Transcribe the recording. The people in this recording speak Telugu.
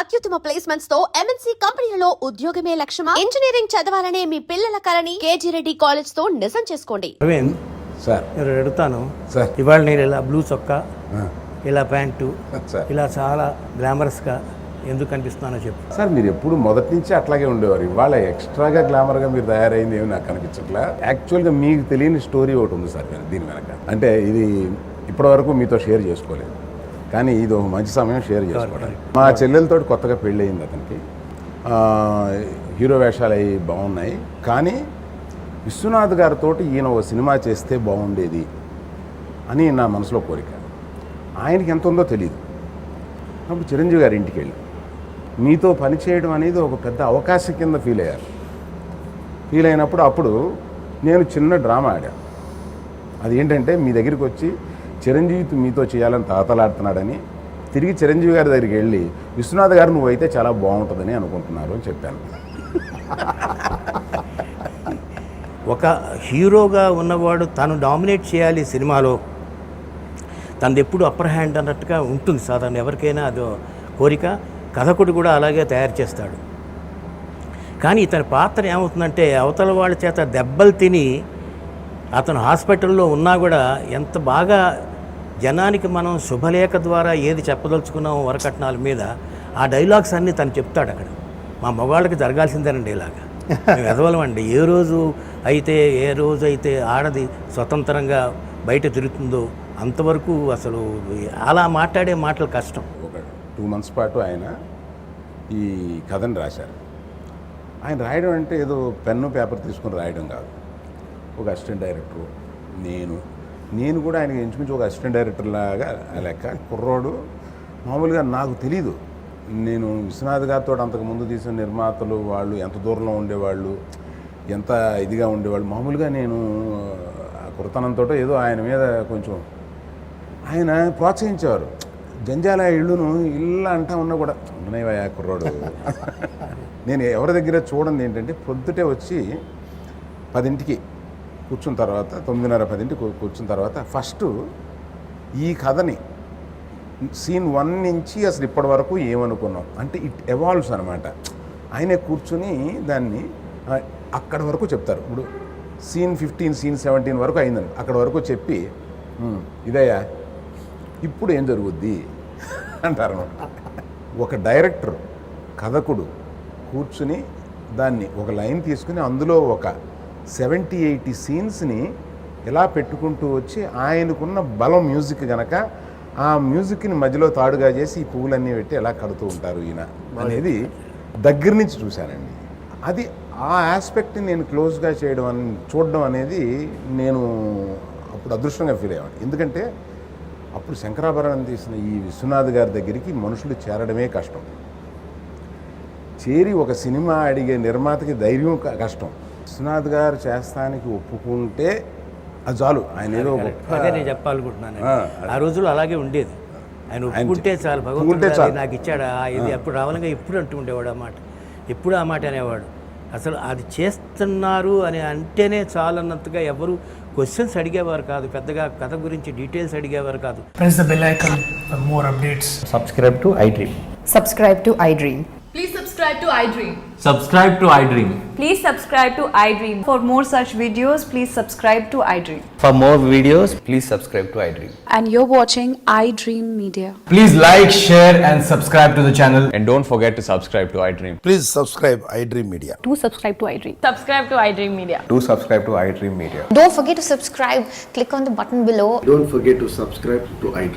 అత్యుత్తమ ప్లేస్మెంట్స్ తో MNC కంపెనీలలో ఉద్యోగమే లక్ష్యమా? ఇంజనీరింగ్ చదవాలనే మీ పిల్లల కలని కేజీ రెడ్డి కాలేజ్ తో నిజం చేసుకోండి. అరవింద్ సార్ నేను అడుగుతాను సార్ ఇవాళ నేను ఇలా బ్లూ చొక్కా ఇలా ప్యాంటు సార్ ఇలా చాలా గ్లామరస్గా ఎందుకు కనిపిస్తున్నానో చెప్పు. సార్ మీరు ఎప్పుడు మొదటి నుంచి అట్లాగే ఉండేవారు. ఇవాళ ఎక్స్ట్రాగా గ్లామర్గా మీరు తయారైంది ఏమి నాకు కనిపించట్లా. యాక్చువల్గా మీకు తెలియని స్టోరీ ఒకటి ఉంది సార్ దీని వెనక. అంటే ఇది ఇప్పటివరకు మీతో షేర్ చేసుకోలేదు, కానీ ఇది ఒక మంచి సమయం షేర్ చేసుకోవడానికి. మా చెల్లెలతో కొత్తగా పెళ్ళి అయింది అతనికి. హీరో వేషాలు అవి బాగున్నాయి, కానీ విశ్వనాథ్ గారితో ఈయన ఒక సినిమా చేస్తే బాగుండేది అని నా మనసులో కోరిక. ఆయనకి ఎంత ఉందో తెలియదు. అప్పుడు చిరంజీవి గారి ఇంటికి వెళ్ళి మీతో పనిచేయడం అనేది ఒక పెద్ద అవకాశం కింద ఫీల్ అయ్యారు. ఫీల్ అయినప్పుడు అప్పుడు నేను చిన్న డ్రామా ఆడాను. అది ఏంటంటే మీ దగ్గరికి వచ్చి చిరంజీవి మీతో చేయాలని తాతలాడుతున్నాడని, తిరిగి చిరంజీవి గారి దగ్గరికి వెళ్ళి విశ్వనాథ్ గారు నువ్వైతే చాలా బాగుంటుందని అనుకుంటున్నారు అని చెప్పాను. ఒక హీరోగా ఉన్నవాడు తను డామినేట్ చేయాలి సినిమాలో, తనది ఎప్పుడు అప్పర్ హ్యాండ్ అన్నట్టుగా ఉంటుంది సాధారణ ఎవరికైనా అదో కోరిక. కథకుడు కూడా అలాగే తయారు చేస్తాడు. కానీ ఇతని పాత్ర ఏమవుతుందంటే అవతల వాళ్ళ చేత దెబ్బలు తిని అతను హాస్పిటల్లో ఉన్నా కూడా ఎంత బాగా జనానికి మనం శుభలేఖ ద్వారా ఏది చెప్పదలుచుకున్నామో వరకట్నాల మీద ఆ డైలాగ్స్ అన్నీ తను చెప్తాడు అక్కడ. మా మగవాళ్ళకి జరగాల్సిందేనండి ఇలాగా. మేము ఎదవలమండి. ఏ రోజు అయితే ఆడది స్వతంత్రంగా బయట తిరుగుతుందో అంతవరకు అసలు అలా మాట్లాడే మాటలు కష్టం. ఒక 2 months పాటు ఆయన ఈ కథను రాశారు. ఆయన రాయడం అంటే ఏదో పెన్ను పేపర్ తీసుకొని రాయడం కాదు. ఒక అసిస్టెంట్ డైరెక్టరు నేను కూడా ఆయనకి ఎంచుకుంటే ఒక అసిస్టెంట్ డైరెక్టర్ లాగా లెక్క. కుర్రోడు మామూలుగా నాకు తెలీదు. నేను విశ్వనాథ్ గారితో అంతకుముందు తీసిన నిర్మాతలు వాళ్ళు ఎంత దూరంలో ఉండేవాళ్ళు, ఎంత ఇదిగా ఉండేవాళ్ళు. మామూలుగా నేను ఆ కుర్రతనంతో ఏదో ఆయన మీద కొంచెం ఆయన ప్రోత్సహించేవారు. జంజాల ఇళ్ళును ఇల్లు అంటా ఉన్నా కూడా ఉన్నాయా కుర్రోడు. నేను ఎవరి దగ్గర చూడండి ఏంటంటే పొద్దుటే వచ్చి 10ంటికి కూర్చున్న తర్వాత 9:30-10ంటికి కూర్చున్న తర్వాత ఫస్ట్ ఈ కథని సీన్ 1 నుంచి అసలు ఇప్పటి వరకు ఏమనుకున్నాం అంటే ఇట్ ఎవాల్వ్స్ అనమాట. ఆయనే కూర్చుని దాన్ని అక్కడి వరకు చెప్తారు. ఇప్పుడు సీన్ 15 సీన్ 17 వరకు అయిందని అక్కడ వరకు చెప్పి ఇదయ్యా ఇప్పుడు ఏం జరుగుద్ది అంటారు అనమాట. ఒక డైరెక్టర్ కథకుడు కూర్చుని దాన్ని ఒక లైన్ తీసుకుని అందులో ఒక 70-80 సీన్స్ని ఎలా పెట్టుకుంటూ వచ్చి ఆయనకున్న బలం మ్యూజిక్ గనక ఆ మ్యూజిక్ని మధ్యలో తాడుగా చేసి ఈ పువ్వులన్నీ పెట్టి ఎలా కడుతూ ఉంటారు ఈయన అనేది దగ్గర నుంచి చూశానండి. అది ఆ ఆస్పెక్ట్ని నేను క్లోజ్గా చూడడం అనేది నేను అప్పుడు అదృష్టంగా ఫీల్ అయ్యాను. ఎందుకంటే అప్పుడు శంకరాభరణం తీసిన ఈ విశ్వనాథ్ గారి దగ్గరికి మనుషులు చేరడమే కష్టం. చేరి ఒక సినిమా అడిగే నిర్మాతకి ధైర్యం కష్టం. విశ్వనాథ్ గారు చేస్తానికి ఒప్పుకుంటే అది చాలు. ఆయన ఏదో అదే నేను చెప్పాలనుకుంటున్నాను. ఆ రోజుల్లో అలాగే ఉండేది. ఆయన ఒప్పుకుంటే చాలు, భగవంతుడు నాకు ఇచ్చాడా ఇది అప్పుడు రావాలంగా ఎప్పుడు అంటూ ఉండేవాడు. ఆ మాట ఎప్పుడు ఆ మాట అనేవాడు. అసలు అది చేస్తున్నారు అని అంటేనే చాలు అన్నట్టుగా ఎవరు క్వశ్చన్స్ అడిగేవారు కాదు. పెద్దగా కథ గురించి డీటెయిల్స్ అడిగేవారు కాదు. Press the bell icon for more updates. Subscribe to iDream. Subscribe to iDream. Please subscribe to iDream. Subscribe to iDream. Please subscribe to iDream. For more such videos, please subscribe to iDream. For more videos, please subscribe to iDream. And you're watching iDream Media. Please like, share and subscribe to the channel. And don't forget to subscribe to iDream. Please subscribe iDream Media. Do subscribe to iDream. Subscribe to iDream Media. Do subscribe to iDream Media. Don't forget to subscribe. Click on the button below. Don't forget to subscribe to iDream.